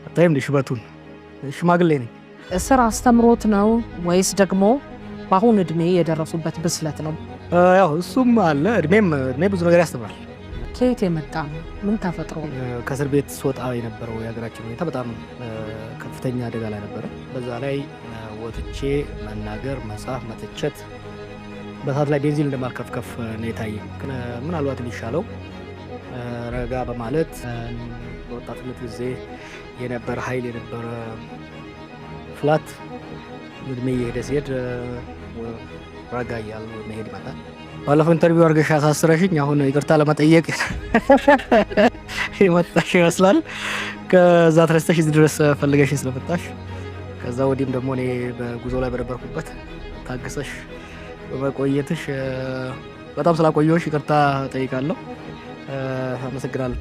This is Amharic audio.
አታይም ሽበቱን ሽማግሌ ነኝ። ስራ አስተምሮት ነው ወይስ ደግሞ በአሁን እድሜ የደረሱበት ብስለት ነው? ያው እሱም አለ እድሜ ብዙ ነገር ያስተምራል። ከየት የመጣ ነው? ምን ተፈጥሮ? ከእስር ቤት ስወጣ የነበረው የሀገራችን ሁኔታ በጣም ከፍተኛ አደጋ ላይ ነበረ። በዛ ላይ ወጥቼ መናገር፣ መጻፍ፣ መተቸት በሳት ላይ ቤንዚን እንደማርከፍከፍ ነው የታየኝ። ምናልባት የሚሻለው ረጋ በማለት በወጣትነት ጊዜ የነበረ ኃይል የነበረ ፍላት እድሜ እየሄደ ሲሄድ ረጋ እያሉ መሄድ ይመጣል። ባለፈው ኢንተርቪው አድርገሽ አሳስረሽኝ አሁን ይቅርታ ለመጠየቅ የመጣሽ ይመስላል። ከዛ ተነስተሽ እዚህ ድረስ ፈልገሽኝ ስለመጣሽ ከዛ ወዲህም ደግሞ እኔ በጉዞ ላይ በነበርኩበት ታግሰሽ በመቆየትሽ በጣም ስላቆየሁሽ ይቅርታ ጠይቃለሁ። አመሰግናለሁ።